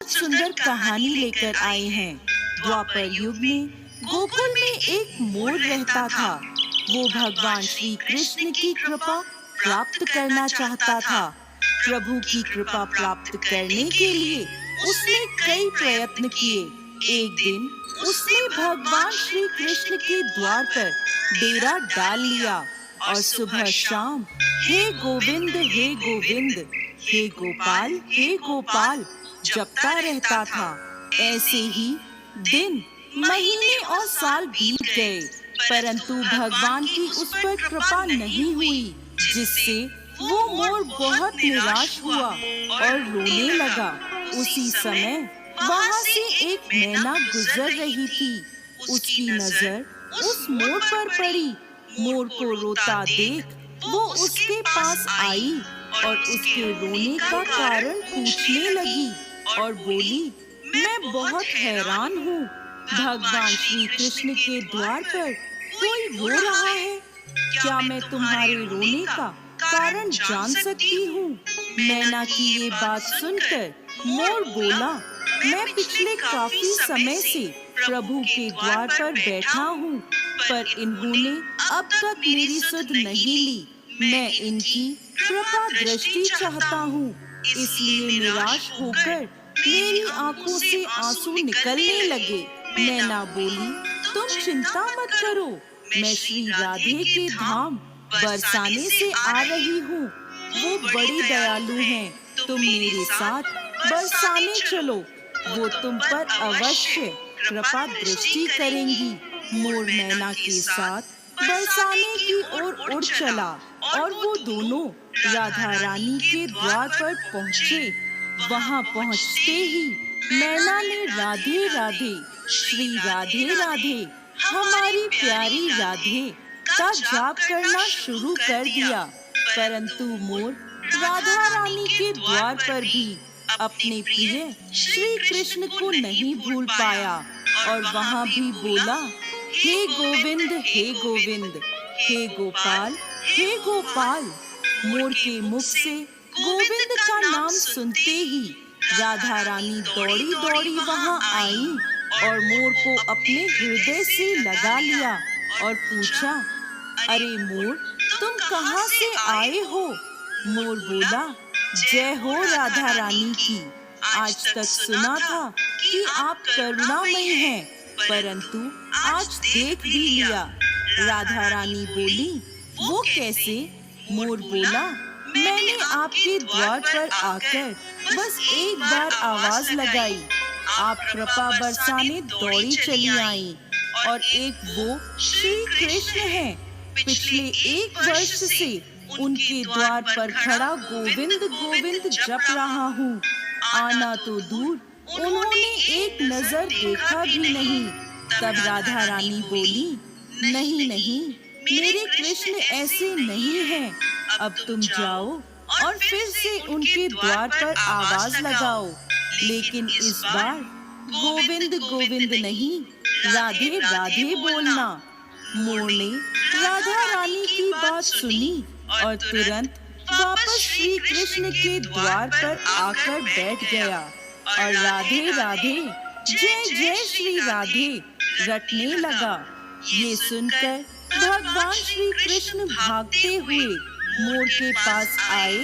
सुंदर कहानी लेकर आए हैं। द्वापर युग में गोकुल में एक मोर रहता था। वो भगवान श्री कृष्ण की कृपा प्राप्त करना चाहता था। प्रभु की कृपा प्राप्त करने के लिए उसने कई प्रयत्न किए। एक दिन उसने भगवान श्री कृष्ण के द्वार पर डेरा डाल लिया और सुबह शाम हे गोविंद हे गोविंद, हे गोपाल हे गोपाल जपता रहता था। ऐसे ही दिन, महीने और साल बीत गए, परंतु भगवान की उस पर कृपा नहीं हुई, जिससे वो मोर बहुत निराश हुआ और रोने लगा। उसी समय वहाँ से एक मैना गुजर रही थी। उसकी नजर उस मोर पर पड़ी। मोर को रोता देख वो उसके पास आई और उसके रोने का कारण पूछने लगी और बोली, मैं बहुत हैरान हूँ। भगवान श्री कृष्ण के द्वार पर कोई रो रहा है। क्या मैं तुम्हारे रोने का कारण जान सकती हूँ? मैना की ये बात सुनकर मोर बोला, मैं पिछले काफी समय से प्रभु के द्वार पर बैठा हूँ, पर इन्होंने अब तक मेरी सुध नहीं ली। मैं इनकी कृपा दृष्टि चाहता हूँ, इसलिए निराश होकर मेरी आंखों से आंसू निकलने लगे। मैना बोली, तुम चिंता मत करो, मैं श्री राधे के धाम बरसाने से आ रही हूँ। वो बड़ी दयालु हैं, तुम मेरे साथ बरसाने चलो, वो तुम पर अवश्य कृपा दृष्टि करेंगी। मोर मैना के साथ बरसाने की ओर उड़ चला और वो दोनों राधा रानी के द्वार पर पहुँचे। वहाँ पहुँचते ही मैना ने राधे राधे, श्री राधे राधे, हमारी प्यारी राधे का जाप करना शुरू कर दिया। परंतु मोर राधा रानी के द्वार पर भी अपने प्रिय श्री कृष्ण को नहीं भूल पाया और वहाँ भी बोला, हे गोविंद हे गोविंद, हे गोपाल हे गोपाल। मोर के मुख से गोविंद का नाम सुनते ही राधा रानी दौड़ी दौड़ी वहाँ आई और मोर को अपने हृदय से लगा लिया और पूछा, अरे मोर, तुम कहाँ से आए हो? मोर बोला, जय हो राधा रानी की। आज तक सुना था कि आप करुणामयी हैं, परंतु आज देख भी लिया। राधा रानी बोली, वो कैसे? मोर बोला, मैंने आपके द्वार पर आकर बस एक बार आवाज लगाई, आप कृपा बरसाने दौड़ी चली आई और एक वो श्री कृष्ण हैं। पिछले 1 वर्ष से उनके द्वार पर खड़ा गोविंद गोविंद जप रहा हूँ। आना तो दूर, उन्होंने एक नजर देखा भी नहीं। तब राधा रानी बोली, नहीं नहीं, मेरे कृष्ण ऐसे नहीं हैं। अब तुम जाओ और फिर से उनके द्वार पर आवाज लगाओ, लेकिन इस बार गोविंद गोविंद नहीं, राधे राधे बोलना। मोर ने राधा रानी की बात सुनी और तुरंत वापस श्री कृष्ण के द्वार पर आकर बैठ गया और राधे राधे, जय जय श्री राधे रटने लगा। ये सुनकर भगवान श्री कृष्ण भागते हुए मोर के पास आए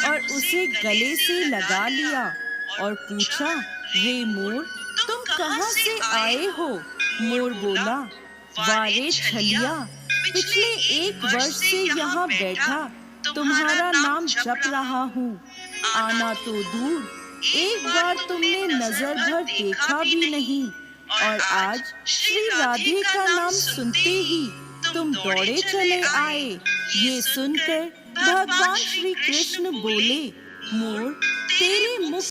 और उसे गले से लगा लिया और पूछा, रे मोर, तुम कहाँ से आए हो? मोर बोला, वारे छलिया, पिछले 1 वर्ष से यहाँ बैठा तुम्हारा नाम जप रहा हूँ। आना तो दूर, एक बार तुमने नजर भर देखा भी नहीं और आज श्री राधे का नाम सुनते ही तुम दौड़े चले आए। ये सुनकर भगवान श्री कृष्ण बोले, मोर, तेरे मुख